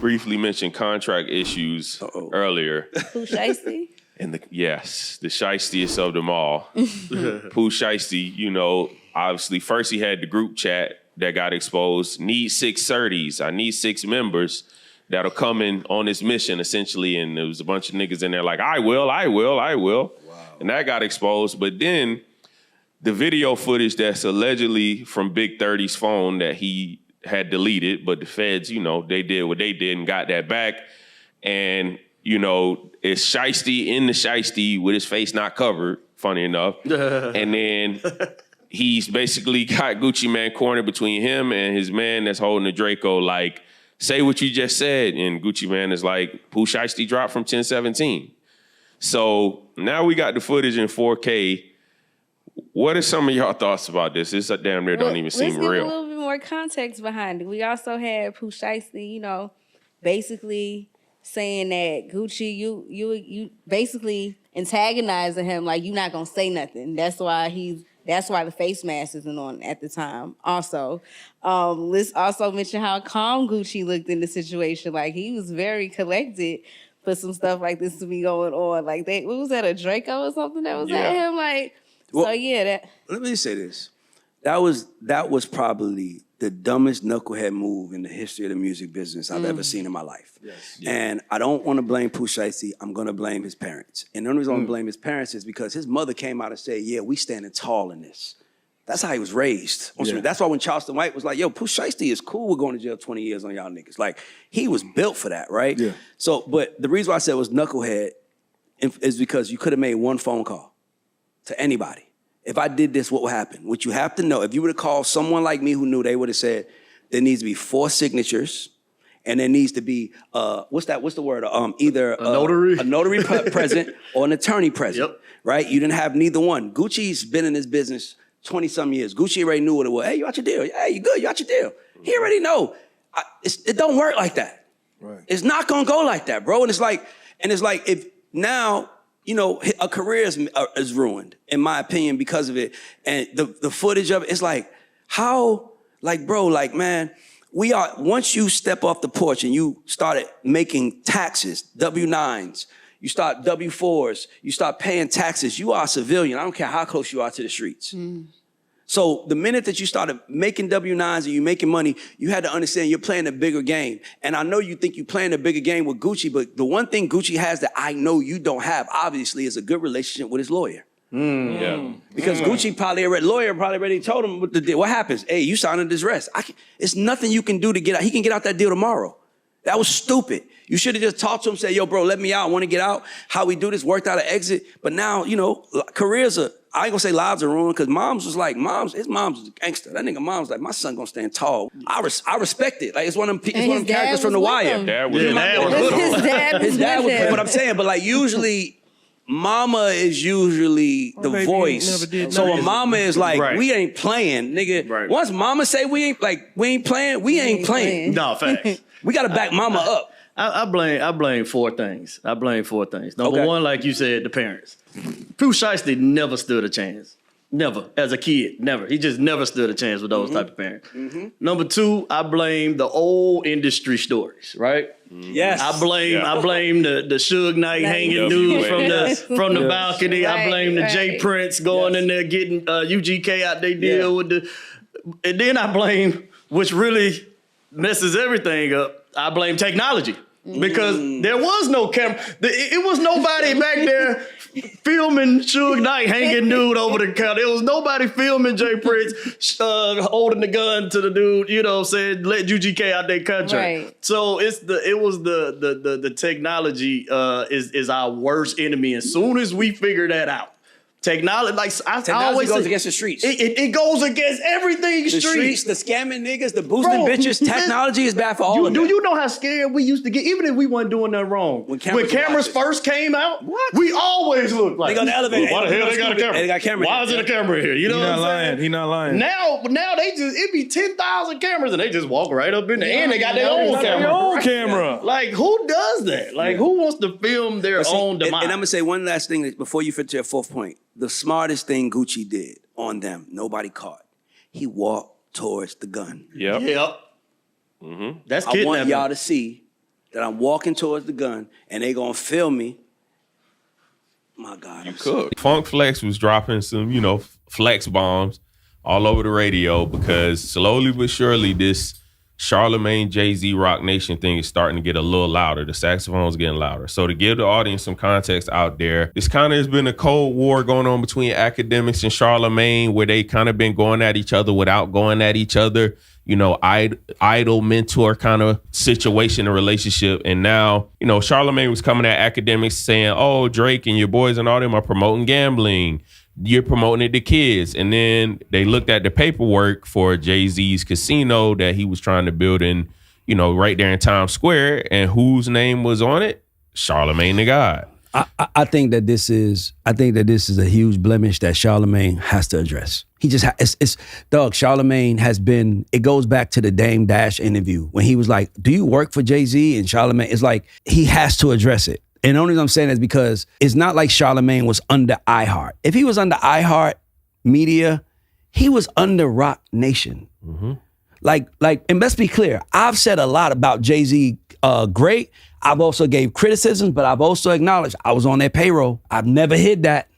briefly mentioned contract issues earlier. Pooh Shiesty? And the shiestiest of them all. Pooh Shiesty, you know, obviously first he had the group chat that got exposed. Need 6 30s. I need 6 members that'll come in on this mission, essentially. And there was a bunch of niggas in there like, I will. Wow. And that got exposed. But then the video footage that's allegedly from Big 30's phone that he had deleted, but the feds, you know, they did what they did and got that back. And, you know, it's Shiesty in the Shiesty with his face not covered, funny enough. And then he's basically got Gucci Mane cornered between him and his man that's holding the Draco, like, say what you just said. And Gucci Mane is like, Pooh Shiesty dropped from 1017. So now we got the footage in 4K. What are some of y'all thoughts about this? This damn near don't even seem real. Let's give a little bit more context behind it. We also had Pooh Shiesty, you know, basically saying that Gucci, you basically antagonizing him, like you're not gonna say nothing. That's why the face mask isn't on at the time. Also, let's also mention how calm Gucci looked in the situation. Like he was very collected for some stuff like this to be going on. Like what was that, a Draco or something that was at him? Like, well, so yeah, that. Let me say this. That was probably the dumbest knucklehead move in the history of the music business I've ever seen in my life. Yes. Yeah. And I don't want to blame Pooh Shiesty. I'm going to blame his parents. And the only reason I'm going to blame his parents is because his mother came out and said, yeah, we standing tall in this. That's how he was raised. Yeah. That's why when Charleston White was like, yo, Pooh Shiesty is cool with going to jail 20 years on y'all niggas. Like, he was built for that, right? Yeah. So, but the reason why I said it was knucklehead is because you could have made one phone call to anybody. If I did this, what would happen? What you have to know, if you would have called someone like me who knew, they would have said, there needs to be 4 signatures, and there needs to be, what's the word? Either a notary present or an attorney present, right? You didn't have neither one. Gucci's been in this business 20-some years. Gucci already knew what it was. Hey, you out your deal. Hey, you good, you out your deal. He already know. It don't work like that. Right. It's not gonna go like that, bro. And it's like if now, you know, a career is ruined, in my opinion, because of it. And the footage of it, it's like, how, like, bro, like, man, once you step off the porch and you started making taxes, W-9s, you start W-4s, you start paying taxes, you are a civilian. I don't care how close you are to the streets. Mm. So the minute that you started making W-9s and you making money, you had to understand you're playing a bigger game. And I know you think you're playing a bigger game with Gucci, but the one thing Gucci has that I know you don't have, obviously, is a good relationship with his lawyer. Mm. Yeah. Because Gucci lawyer probably already told him what happens. Hey, you signed under duress. It's nothing you can do to get out. He can get out that deal tomorrow. That was stupid. You should have just talked to him, said, yo, bro, let me out. I want to get out. How we do this, worked out an exit. But now, you know, careers are, I ain't gonna say lives are ruined, because his mom's was a gangster. That nigga mom's like, my son gonna stand tall. I respect it. Like, it's one of them characters from The Wire. His dad was with, but I'm saying, but like usually, mama is usually the voice. So a mama is like, we ain't playing, nigga. Right. Once mama say we ain't playing, we ain't playing. No, facts. We gotta back mama up. I blame 4 things. Number one, like you said, the parents. Pooh Shiesty never stood a chance. Never. As a kid, never. He just never stood a chance with those type of parents. Mm-hmm. Number 2, I blame the old industry stories, right? Yes. I blame the Suge Knight hanging dudes from the balcony. Right, I blame the J Prince going in there getting UGK out their deal with the, and then I blame, which really messes everything up, I blame technology. Because there was no camera. It was nobody back there filming Suge Knight hanging dude over the counter. There was nobody filming Jay Prince holding the gun to the dude, you know, saying let UGK out their contract. Right. So it was the technology is our worst enemy. As soon as we figure that out, technology, like technology always goes against the streets. It goes against everything. The streets, the scamming niggas, the boosting bitches. Technology is bad for all of them. Do you know how scared we used to get, even if we weren't doing nothing wrong? When cameras first came out, we always looked like, they got the elevator. Why the hell they got a camera? They got camera. Why is it a camera here? You know what I'm saying? He not lying. Now they just, it be 10,000 cameras and they just walk right up in there and they got their own camera. Like, who does that? Like, who wants to film their own demise? And I'm gonna say one last thing before you fit to your 4th point. The smartest thing Gucci did on them, nobody caught. He walked towards the gun. Yep. Mm-hmm. That's I want y'all to see that I'm walking towards the gun and they gonna feel me, my God. You could. Funk Flex was dropping some, flex bombs all over the radio because slowly but surely this Charlamagne, Jay-Z, Rock Nation thing is starting to get a little louder. The saxophone's getting louder. So to give the audience some context out there, this kind of has been a cold war going on between academics and Charlamagne where they kind of been going at each other without going at each other. Idol mentor kind of situation and relationship. And now, Charlamagne was coming at academics saying, oh, Drake and your boys and all them are promoting gambling. You're promoting it to kids. And then they looked at the paperwork for Jay-Z's casino that he was trying to build in, right there in Times Square. And whose name was on it? Charlamagne the God. I think that this is a huge blemish that Charlamagne has to address. He just Charlamagne has been, it goes back to the Dame Dash interview when he was like, do you work for Jay-Z? And Charlamagne, it's like, he has to address it. And the only reason I'm saying is because it's not like Charlamagne was under iHeart. If he was under iHeart Media, he was under Rock Nation. Mm-hmm. And let's be clear, I've said a lot about Jay-Z great. I've also gave criticism, but I've also acknowledged I was on their payroll. I've never hid that.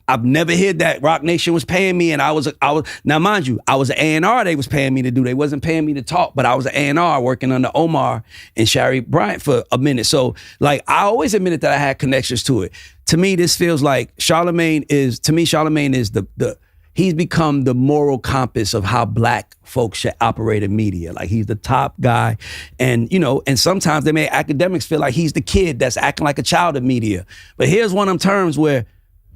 Rock Nation was paying me, and I was now mind you, I was an A&R they was paying me to do. They wasn't paying me to talk, but I was an A&R working under Omar and Shari Bryant for a minute. So I always admitted that I had connections to it. To me, this feels like Charlamagne is he's become the moral compass of how black folks should operate in media. Like he's the top guy. And, and sometimes they make academics feel like he's the kid that's acting like a child in media. But here's one of them terms where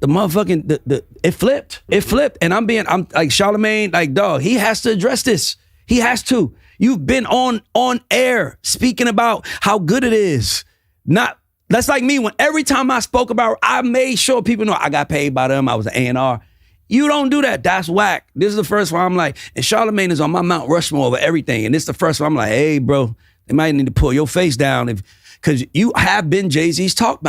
the motherfucking, it flipped. It flipped. And I'm like Charlamagne, like, dog, he has to address this. He has to. You've been on air speaking about how good it is. That's like me when every time I spoke about, I made sure people know I got paid by them. I was an A&R. You don't do that. That's whack. This is the first one I'm like, and Charlamagne is on my Mount Rushmore over everything. And this is the first one I'm like, hey, bro, they might need to pull your face down because you have been Jay-Z's talk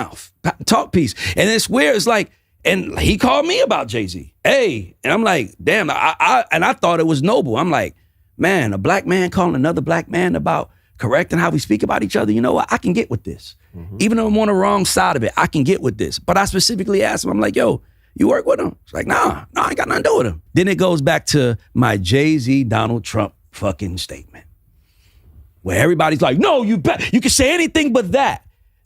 piece. And it's weird. It's like, and he called me about Jay-Z. Hey, and I'm like, damn, I thought it was noble. I'm like, man, a black man calling another black man about correcting how we speak about each other. You know what? I can get with this. Mm-hmm. Even though I'm on the wrong side of it, I can get with this. But I specifically asked him, I'm like, yo, you work with him? It's like, nah, I ain't got nothing to do with him. Then it goes back to my Jay-Z Donald Trump fucking statement. Where everybody's like, no, you can say anything but that.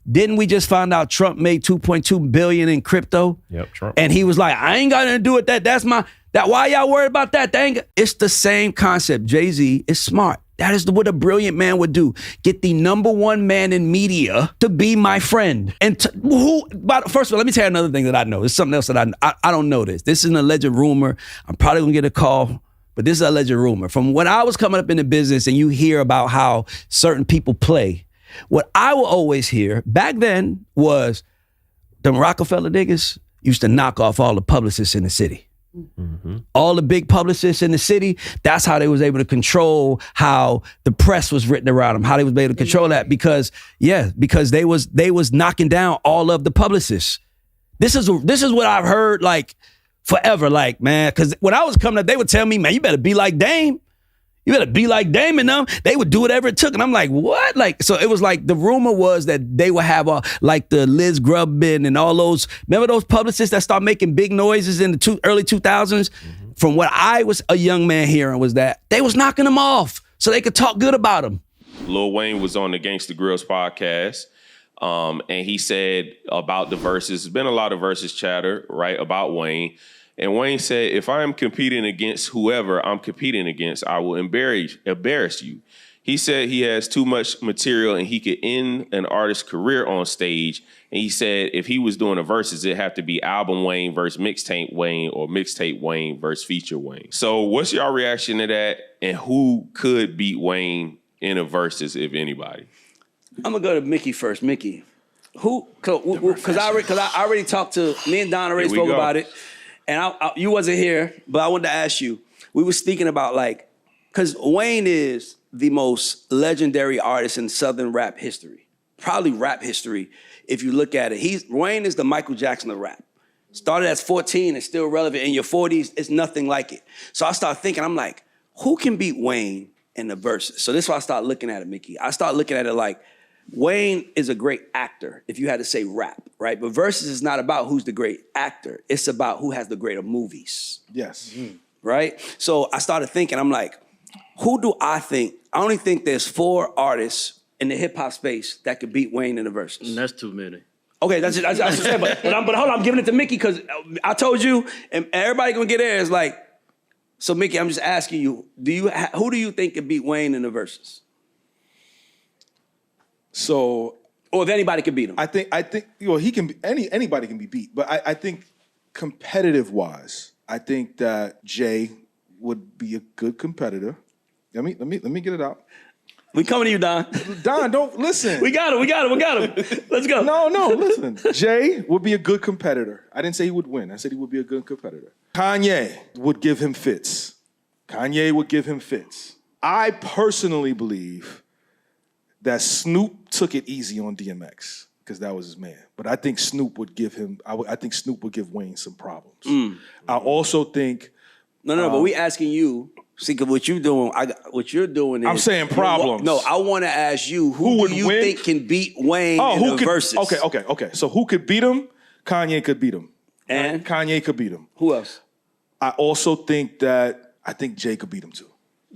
Didn't we just find out Trump made $2.2 billion in crypto? Yep, Trump. And he was like, I ain't got nothing to do with that. Why y'all worried about that? It's the same concept. Jay-Z is smart. That is what a brilliant man would do. Get the number one man in media to be my friend. And but first of all, let me tell you another thing that I know. There's something else that I don't know this. This is an alleged rumor. I'm probably gonna get a call, but this is an alleged rumor. From when I was coming up in the business and you hear about how certain people play, what I will always hear back then was them Rockefeller niggas used to knock off all the publicists in the city. Mm-hmm. All the big publicists in the city, that's how they was able to control how the press was written around them, how they was able to control that because they was knocking down all of the publicists. This is what I've heard like forever, like, man, because when I was coming up, they would tell me, man, you better be like Dame. You better be like Dame and them. They would do whatever it took. And I'm like, what? Like, so it was like, the rumor was that they would have like the Liz Grubman and all those, remember those publicists that started making big noises in the early 2000s? Mm-hmm. From what I was a young man hearing was that they was knocking them off so they could talk good about them. Lil Wayne was on the Gangsta Grills podcast. And he said about the verses, there's been a lot of verses chatter, right, about Wayne. And Wayne said, if I am competing against whoever I'm competing against, I will embarrass you. He said he has too much material and he could end an artist's career on stage. And he said if he was doing a verses, it'd have to be album Wayne versus mixtape Wayne or mixtape Wayne versus feature Wayne. So what's y'all reaction to that? And who could beat Wayne in a verses, if anybody? I'm going to go to Mickey first. Mickey, because I already talked to, me and Don already spoke about it. And you wasn't here, but I wanted to ask you, we was thinking about because Wayne is the most legendary artist in Southern rap history, probably rap history. If you look at it, Wayne is the Michael Jackson of rap. Started as 14 and still relevant. In your 40s, it's nothing like it. So I started thinking, I'm like, who can beat Wayne in the verses? So this is why I started looking at it, Mickey. I started looking at it like, Wayne is a great actor, if you had to say rap, right? But Versus is not about who's the great actor. It's about who has the greater movies. Yes. Right? So I started thinking, I'm like, who do I think? I only think there's 4 artists in the hip hop space that could beat Wayne in the Versus. And that's too many. Okay, that's what I said, but hold on, I'm giving it to Mickey because I told you, and everybody gonna get there is like, so Mickey, I'm just asking you, who do you think could beat Wayne in the Versus? So, or if anybody could beat him? I think well, he can be, anybody can be beat, but I think competitive wise, I think that Jay would be a good competitor. Let me get it out. We coming to you, Don. Don, don't listen. We got him. Let's go. No, listen. Jay would be a good competitor. I didn't say he would win. I said he would be a good competitor. Kanye would give him fits. I personally believe that Snoop took it easy on DMX because that was his man. But I think Snoop would give him. I think Snoop would give Wayne some problems. I also think. No. But we asking you. See, cause what you're doing is. I'm saying problems. No, I want to ask you who do you win? think can beat Wayne in the Versus? Okay. So who could beat him? Kanye could beat him. And Kanye could beat him. who else? I also think Jay could beat him too.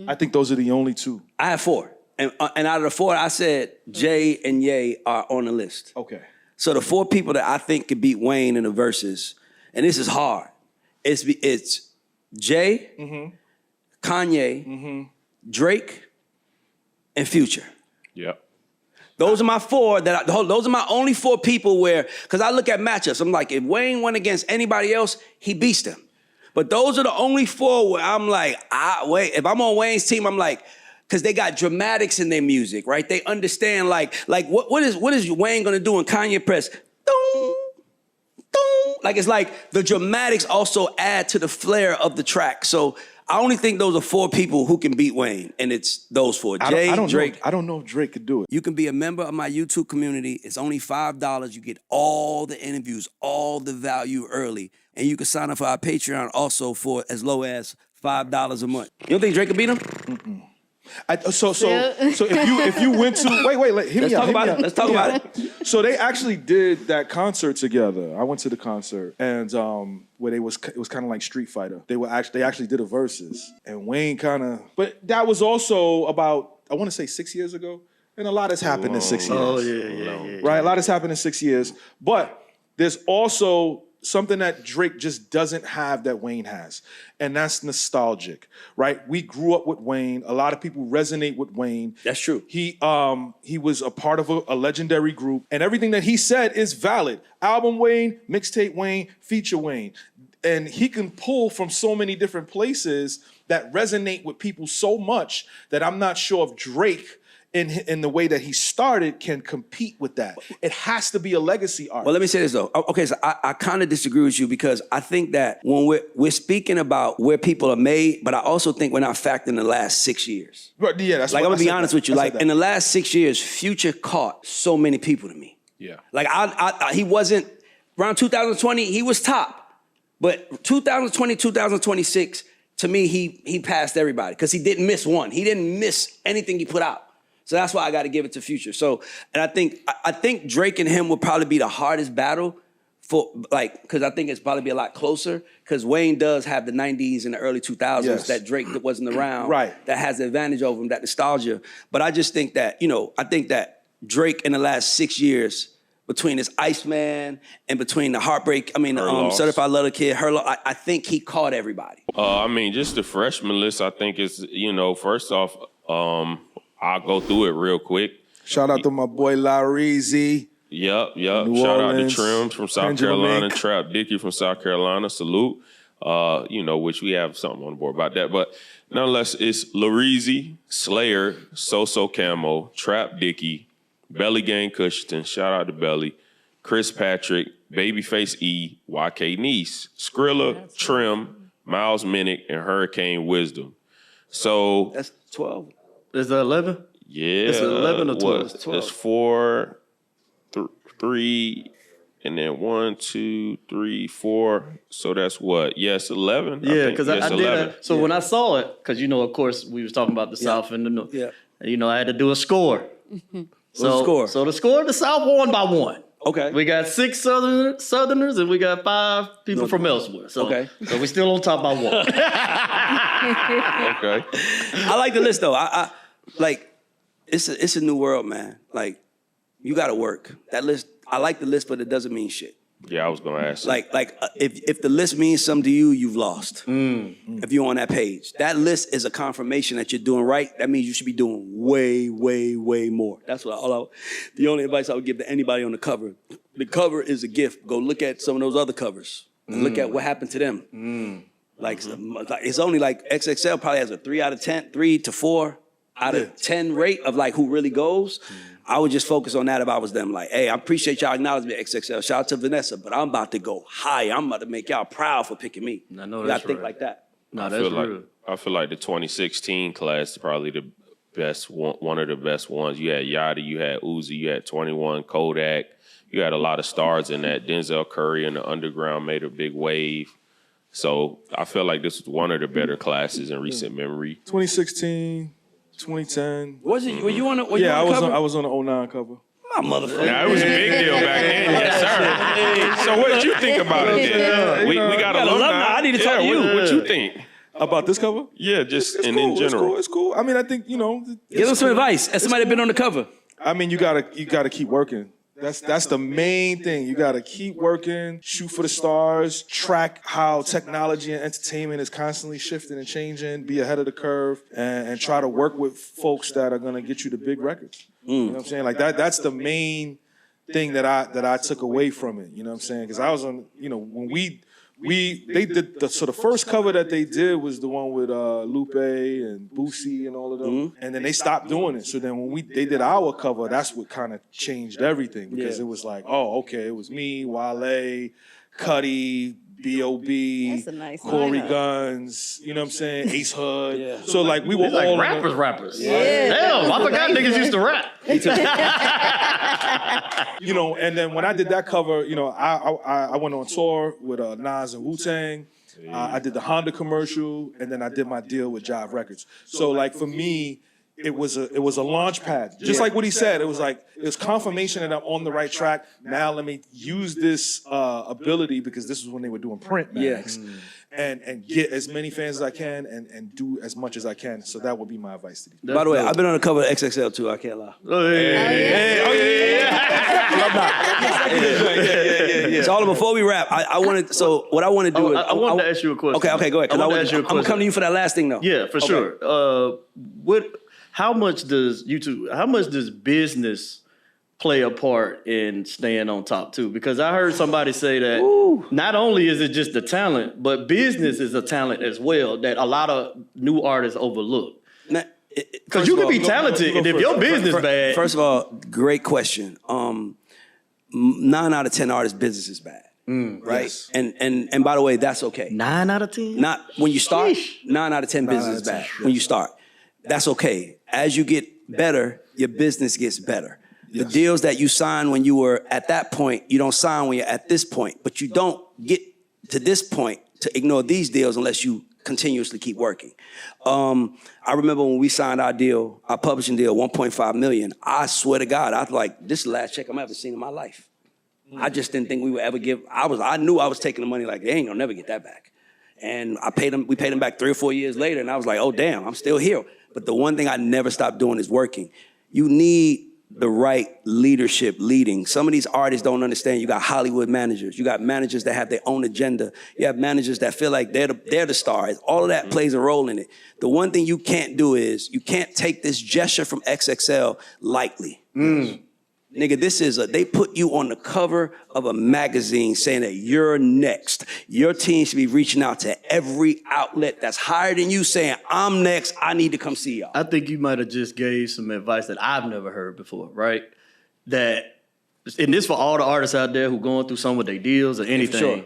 I think those are the only 2. I have 4, and out of the 4, I said Jay and Ye are on the list. Okay. So the 4 people that I think could beat Wayne in the Versus, and this is hard. It's Jay, Kanye, Drake, and Future. Yep. Those are my 4 those are my only 4 people where, because I look at matchups, I'm like, if Wayne went against anybody else, he beats them. But those are the only 4 where I'm like, if I'm on Wayne's team, I'm like, because they got dramatics in their music, right? They understand like what is Wayne gonna do in Kanye press? Dong, dong. Like it's like the dramatics also add to the flair of the track. So I only think those are 4 people who can beat Wayne, and it's those 4. Drake. I don't know if Drake could do it. You can be a member of my YouTube community. It's only $5. You get all the interviews, all the value early. And you can sign up for our Patreon also for as low as $5 a month. You don't think Drake could beat him? So if you went to wait, hear me out. Let's talk about it. So they actually did that concert together. I went to the concert and where it was kind of like Street Fighter. They actually did a versus and Wayne but that was also about I want to say 6 years ago, and a lot has happened in 6 years. Oh yeah. Right, a lot has happened in 6 years, but there's also something that Drake just doesn't have that Wayne has, and that's nostalgic, right? We grew up with Wayne. A lot of people resonate with Wayne. That's true. He was a part of a legendary group, and everything that he said is valid. Album Wayne, mixtape Wayne, feature Wayne. And he can pull from so many different places that resonate with people so much that I'm not sure if Drake in the way that he started can compete with that. It has to be a legacy artist. Well, let me say this though. Okay, so I kind of disagree with you because I think that when we're speaking about where people are made, but I also think we're not factoring the last 6 years. Right, yeah, that's like I'm gonna be honest with you. Like that. in the last 6 years, Future caught so many people to me. Yeah. Like he wasn't around 2020. He was top, but 2020, 2026, to me, he passed everybody because he didn't miss one. He didn't miss anything he put out. So that's why I got to give it to Future. So, and I think Drake and him will probably be the hardest battle for because I think it's probably be a lot closer because Wayne does have the 90s and the early 2000s that Drake that wasn't around. Right. That has the advantage over him, that nostalgia. But I just think that, I think that Drake in the last 6 years between his Iceman and between the Heartbreak, Certified Lover Kid, I think he caught everybody. Just the freshman list, I think is, first off, I'll go through it real quick. Shout out to my boy Lareezy. Yep. New Shout Orleans, out to Trims from South Carolina, Trap Dicky from South Carolina. Salute. Which we have something on the board about that. But nonetheless, it's Lareezy, Slayer, So Camo, Trap Dicky, Belly Gang Cushington, shout out to Belly, Chris Patrick, Babyface E, YK Niece, Skrilla, Trim, Miles Minnick, and Hurricane Wisdom. So That's 12. Is that 11? Yeah. It's 11 or 12? It's 12. It's 4, 3, and then 1, 2, 3, 4. So that's what? Yes, 11. Yeah, because I did 11. that. So when I saw it, because, of course, we was talking about the South and the North. Yeah. And, I had to do a score. What's the score? So the score, the South won by 1. Okay. We got 6 Southerners and we got 5 people from elsewhere. So, Okay. So we still on top by 1. Okay. I like the list though. I like it's a new world, man. Like you got to work. That list. I like the list, but it doesn't mean shit. Yeah, I was gonna ask. If the list means something to you, you've lost. If you're on that page, that list is a confirmation that you're doing right. That means you should be doing way, way, way more. That's what the only advice I would give to anybody on the cover. The cover is a gift. Go look at some of those other covers and look at what happened to them. Like it's only like XXL probably has a 3 out of 10, 3 to 4 out of 10 rate of like who really goes. I would just focus on that if I was them. Like, hey, I appreciate y'all acknowledging me, XXL. Shout out to Vanessa, but I'm about to go high. I'm about to make y'all proud for picking me. I know you that's gotta think right. like that. No, that's real. I feel like the 2016 class is probably the best one of the best ones. You had Yachty, you had Uzi, you had 21, Kodak. You had a lot of stars in that. Denzel Curry and the Underground made a big wave. So I feel like this was one of the better classes in recent memory. 2016, 2010. Was it? Were you on the? Were Yeah, you on the cover? I was on the 09 cover. My motherfucker. Now, it was a big deal back then. Yes, sir. So what did you think about it then? We got alumni. I need to talk to you. What you think? About this cover? Yeah, just It's in cool, general. It's cool. I mean, I think, Give them some advice. As somebody been on the cover. I mean, you gotta keep working. That's the main thing. You gotta keep working, shoot for the stars, track how technology and entertainment is constantly shifting and changing, be ahead of the curve, and try to work with folks that are gonna get you the big records. You know what I'm saying? Like that's the main thing that I took away from it. You know what I'm saying? Because I was on, when they did the first cover that they did was the one with Lupe and Boosie and all of them, and then they stopped doing it. So then when they did our cover, that's what kind of changed everything because it was like, oh, okay, it was me, Wale, Cudi, B.O.B., That's a nice Corey lineup. Guns, you know what I'm saying, Ace Hood. Yeah. So like we were It's like all rappers. Yeah. Damn, I forgot niggas used to rap. And then when I did that cover, I went on tour with Nas and Wu-Tang. I did the Honda commercial, and then I did my deal with Jive Records. So like for me, it was a launch pad. Just like what he said, it was confirmation that I'm on the right track. Now let me use this ability because this was when they were doing print mags. And get as many fans as I can and do as much as I can. So that would be my advice to these people. By the way, I've been on the cover of XXL too. I can't lie. So before we wrap, I wanted. So what I want to do is I wanted to ask you a question. Okay, go ahead. I wanted to ask you a I'm gonna question. come to you for that last thing though. Yeah, for sure. How much does business play a part in staying on top too? Because I heard somebody say that not only is it just the talent, but business is a talent as well that a lot of new artists overlook. Because you can be talented, and if your business bad. First of all, great question. 9 out of 10 artists' business is bad, right? Yes. And by the way, that's okay. 9 out of 10? Not when you start. Sheesh. 9 out of 10 business is out of 10, bad. When you start, that's okay. As you get better, your business gets better. The deals that you sign when you were at that point, you don't sign when you're at this point. But you don't get to this point to ignore these deals unless you continuously keep working. I remember when we signed our deal, our publishing deal, 1.5 million. I swear to God, I was like, this is the last check I'm ever seen in my life. I just didn't think we would ever give. I knew I was taking the money like they ain't gonna never get that back. And we paid them back 3 or 4 years later, and I was like, oh damn, I'm still here. But the one thing I never stopped doing is working. You need the right leadership leading. Some of these artists don't understand. You got Hollywood managers. You got managers that have their own agenda. You have managers that feel like they're the stars. All of that plays a role in it. The one thing you can't do is you can't take this gesture from XXL lightly. Nigga, they put you on the cover of a magazine saying that you're next. Your team should be reaching out to every outlet that's higher than you saying, I'm next, I need to come see y'all. I think you might have just gave some advice that I've never heard before, right? And this for all the artists out there who going through some of their deals or anything, sure.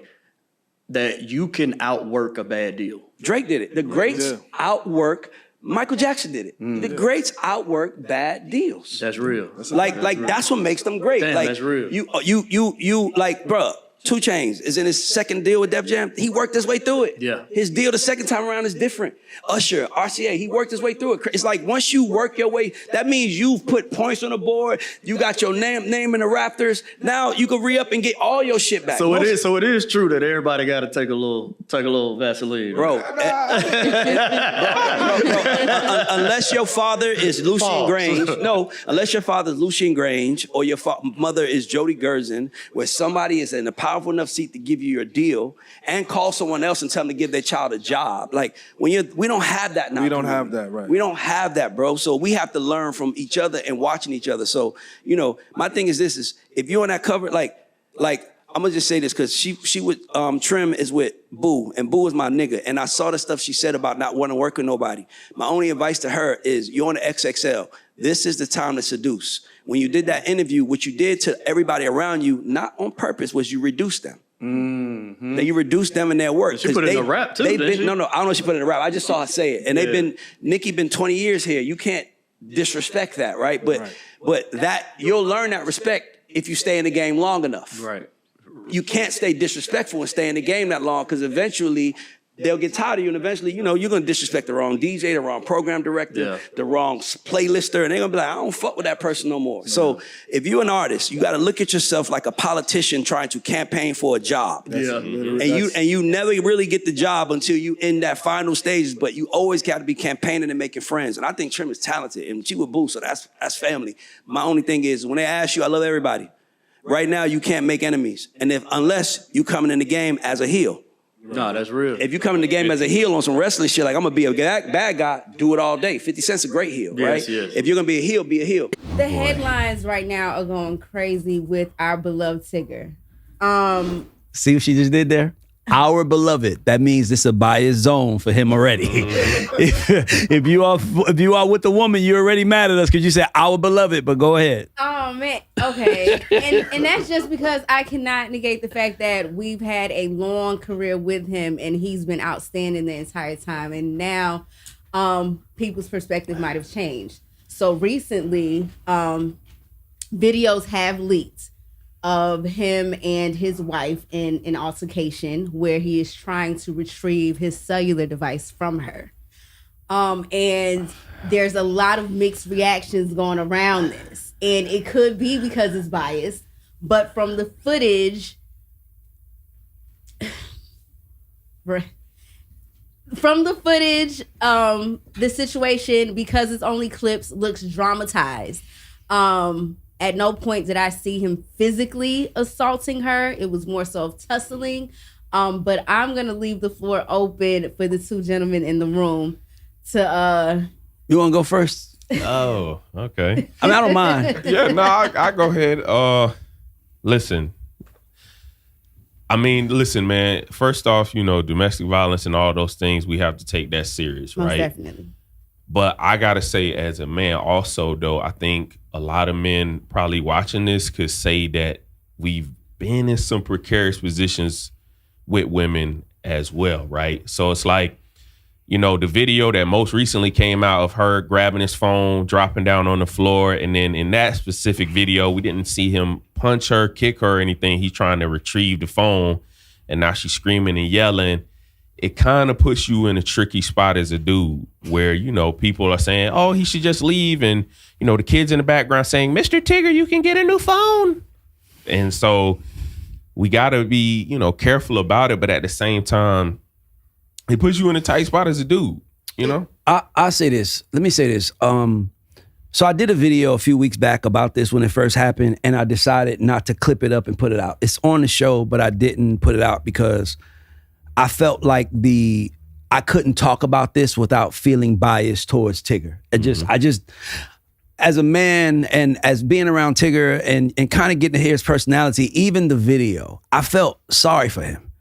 that you can outwork a bad deal. Drake did it. The greats outwork. Michael Jackson did it. The greats outwork bad deals. That's real. That's what makes them great. Damn, like that's real. You like, bruh, 2 Chainz is in his second deal with Def Jam. He worked his way through it. Yeah. His deal the second time around is different. Usher, RCA, he worked his way through it. It's like once you work your way, that means you've put points on the board. You got your name in the rafters. Now you can re-up and get all your shit back. So it is true that everybody got to take a little Vaseline, Bro, unless your father is Lucien Grange, unless your father is Lucien Grange or your mother is Jody Gerson, where somebody is in a powerful enough seat to give you your deal and call someone else and tell them to give their child a job. Like we don't have that now. We don't have that, right? We don't have that, bro. So we have to learn from each other and watching each other. So, my thing is this: is if you're on that cover, like I'm gonna just say this because she would Trim is with Boo, and Boo is my nigga, and I saw the stuff she said about not wanting to work with nobody. My only advice to her is you're on the XXL. This is the time to seduce. When you did that interview, what you did to everybody around you, not on purpose, was you reduced them. Mm-hmm. That you reduced them in their work. She put it in a rap too, didn't she? No, I don't know if she put it in a rap. I just saw her say it. And Nicki been 20 years here. You can't disrespect that, right? But that you'll learn that respect if you stay in the game long enough. Right. You can't stay disrespectful and stay in the game that long because eventually they'll get tired of you, and eventually, you're going to disrespect the wrong DJ, the wrong program director, the wrong playlister, and they're going to be like, I don't fuck with that person no more. Yeah. So if you're an artist, you got to look at yourself like a politician trying to campaign for a job. And you never really get the job until you in that final stages, but you always got to be campaigning and making friends. And I think Trim is talented, and she with Boo, so that's family. My only thing is, when they ask you, I love everybody. Right now, you can't make enemies, and unless you coming in the game as a heel. No, that's real. If you come in the game as a heel on some wrestling shit, like I'm gonna be a bad guy, do it all day. 50 Cent's a great heel, right? Yes. If you're gonna be a heel, be a heel. The headlines right now are going crazy with our beloved Tigger. See what she just did there? Our beloved. That means it's a biased zone for him already. if you are with the woman, you're already mad at us because you said our beloved. But go ahead. Oh man, okay, and that's just because I cannot negate the fact that we've had a long career with him, and he's been outstanding the entire time. And now, people's perspective might have changed. So recently, videos have leaked of him and his wife in an altercation where he is trying to retrieve his cellular device from her. And there's a lot of mixed reactions going around this. And it could be because it's biased, but from the footage, the situation, because it's only clips, looks dramatized. At no point did I see him physically assaulting her. It was more so of tussling. But I'm going to leave the floor open for the two gentlemen in the room to... You want to go first? Oh, okay. I mean, I don't mind. Yeah, no, I go ahead. Listen, man. First off, domestic violence and all those things, we have to take that serious, right? Most definitely. But I gotta say, as a man, also though, I think a lot of men probably watching this could say that we've been in some precarious positions with women as well, right? So it's like, the video that most recently came out of her grabbing his phone, dropping down on the floor, and then in that specific video, we didn't see him punch her, kick her, or anything. He's trying to retrieve the phone, and now she's screaming and yelling. It kind of puts you in a tricky spot as a dude where, people are saying, oh, he should just leave. And, the kids in the background saying, Mr. Tigger, you can get a new phone. And so we got to be, careful about it. But at the same time, it puts you in a tight spot as a dude, I say this. Let me say this. So I did a video a few weeks back about this when it first happened, and I decided not to clip it up and put it out. It's on the show, but I didn't put it out because I felt like I couldn't talk about this without feeling biased towards Tigger. I just, as a man and as being around Tigger and kind of getting to hear his personality, even the video, I felt sorry for him.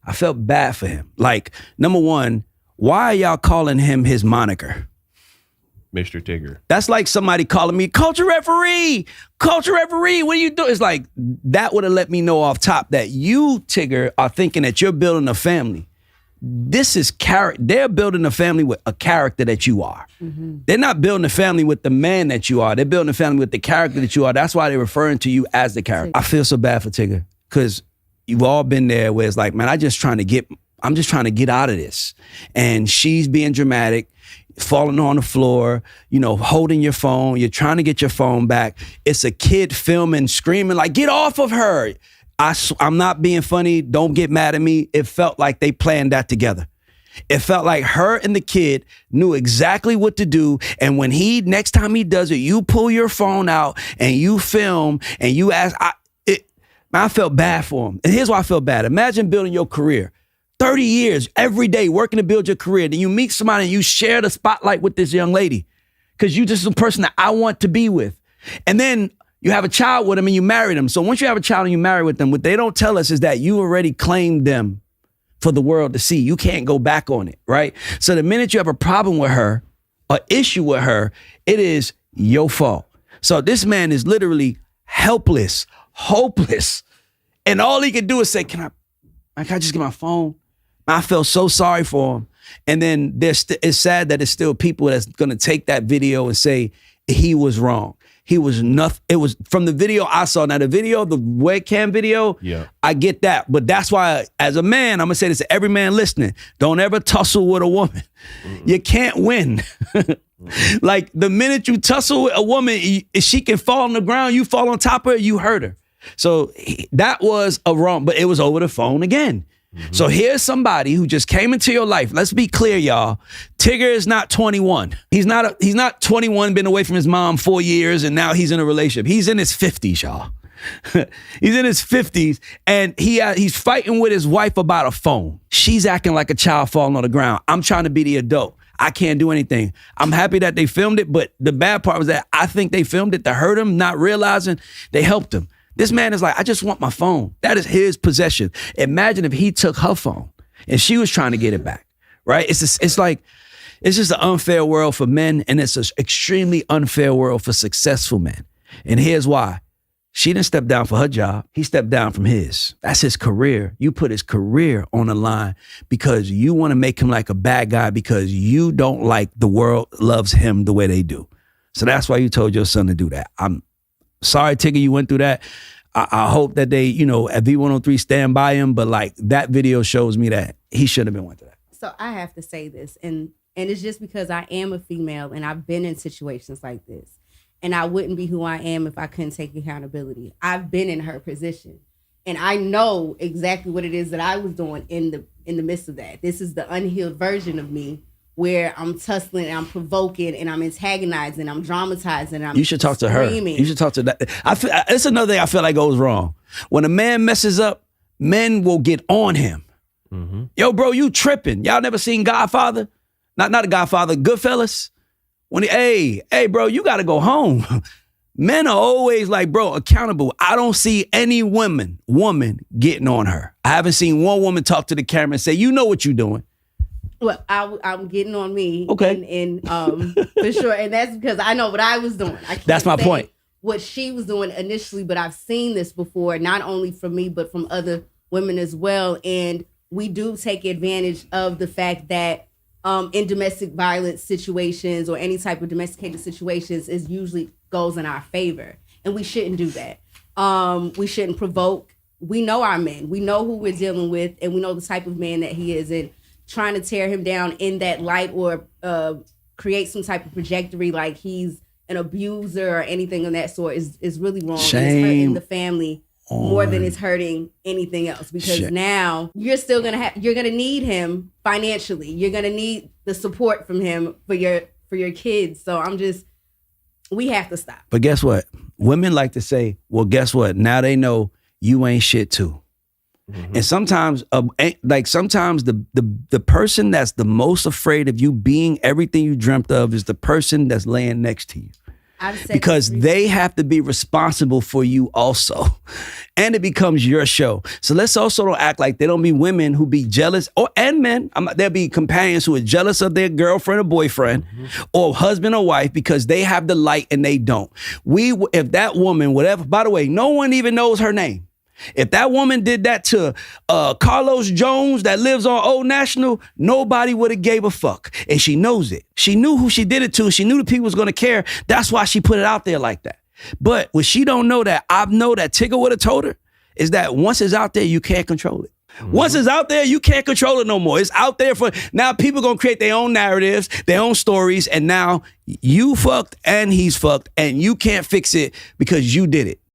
I felt bad for him. Like, number one, why are y'all calling him his moniker? Mr. Tigger. That's like somebody calling me culture referee. Culture referee, what are you doing? It's like, that would have let me know off top that you, Tigger, are thinking that you're building a family. This is character. They're building a family with a character that you are. Mm-hmm. They're not building a family with the man that you are. They're building a family with the character that you are. That's why they're referring to you as the character. I feel so bad for Tigger because you've all been there where it's like, man, I'm just trying to get out of this. And she's being dramatic, falling on the floor, holding your phone. You're trying to get your phone back. It's a kid filming, screaming like, get off of her. I'm not being funny. Don't get mad at me. It felt like they planned that together. It felt like her and the kid knew exactly what to do. And when next time he does it, you pull your phone out and you film and you ask, I felt bad for him. And here's why I felt bad. Imagine building your career. 30 years, every day, working to build your career. Then you meet somebody and you share the spotlight with this young lady because you just the person that I want to be with. And then you have a child with them and you marry them. So once you have a child and you marry with them, what they don't tell us is that you already claimed them for the world to see. You can't go back on it, right? So the minute you have a problem with her, an issue with her, it is your fault. So this man is literally helpless, hopeless. And all he could do is say, can I just get my phone? I felt so sorry for him. And then it's sad that there's still people that's going to take that video and say he was wrong. He was nothing. It was from the video I saw. Now the webcam video, I get that. But that's why as a man, I'm going to say this to every man listening. Don't ever tussle with a woman. You can't win. Like the minute you tussle with a woman, she can fall on the ground. You fall on top of her, you hurt her. So that was a wrong, but it was over the phone again. So here's somebody who just came into your life. Let's be clear, y'all. Tigger is not 21. He's not 21, been away from his mom 4 years, and now he's in a relationship. He's in his 50s, y'all. He's in his 50s, and he's fighting with his wife about a phone. She's acting like a child falling on the ground. I'm trying to be the adult. I can't do anything. I'm happy that they filmed it, but the bad part was that I think they filmed it to hurt him, not realizing they helped him. This man is like, I just want my phone. That is his possession. Imagine if he took her phone and she was trying to get it back, right? It's just an unfair world for men, and it's an extremely unfair world for successful men. And here's why. She didn't step down for her job. He stepped down from his. That's his career. You put his career on the line because you want to make him like a bad guy because you don't like the world loves him the way they do. So that's why you told your son to do that. I'm sorry, Tigger, you went through that. I hope that they, at V103 stand by him, but like that video shows me that he shouldn't have been went through that. So I have to say this, and it's just because I am a female and I've been in situations like this. And I wouldn't be who I am if I couldn't take accountability. I've been in her position. And I know exactly what it is that I was doing in the midst of that. This is the unhealed version of me where I'm tussling and I'm provoking and I'm antagonizing, I'm dramatizing. And I'm You should talk to screaming. her. You should talk to that. It's another thing I feel like goes wrong. When a man messes up, men will get on him. Mm-hmm. Yo, bro, you tripping. Y'all never seen Godfather? Not a Godfather, Goodfellas? When hey, bro, you got to go home. Men are always like, bro, accountable. I don't see any woman getting on her. I haven't seen one woman talk to the camera and say, you know what you're doing. Well, I'm getting on me. Okay. And for sure. And that's because I know what I was doing. That's my point. What she was doing initially, but I've seen this before, not only from me, but from other women as well. And we do take advantage of the fact that in domestic violence situations or any type of domesticated situations is usually goes in our favor. And we shouldn't do that. We shouldn't provoke. We know our men. We know who we're dealing with, and we know the type of man that he is. And trying to tear him down in that light or create some type of trajectory like he's an abuser or anything of that sort is really wrong. Shame. And it's hurting the family more than it's hurting anything else, because now you're still you're gonna need him financially. You're gonna need the support from him for your kids. So we have to stop. But guess what? Women like to say, well, guess what? Now they know you ain't shit too. Mm-hmm. And sometimes, the person that's the most afraid of you being everything you dreamt of is the person that's laying next to you. Because they have to be responsible for you also. And it becomes your show. So let's also don't act like there don't be women who be jealous, and men. There'll be companions who are jealous of their girlfriend or boyfriend, mm-hmm. or husband or wife because they have the light and they don't. If that woman, whatever, by the way, no one even knows her name. If that woman did that to Carlos Jones that lives on Old National, nobody would have gave a fuck. And she knows it. She knew who she did it to. She knew the people was going to care. That's why she put it out there like that. But what she don't know that, I know that Tigger would have told her, is that once it's out there, you can't control it. Once it's out there, you can't control it no more. It's out there for now. People gonna create their own narratives, their own stories, and now you fucked and he's fucked, and you can't fix it because you did it.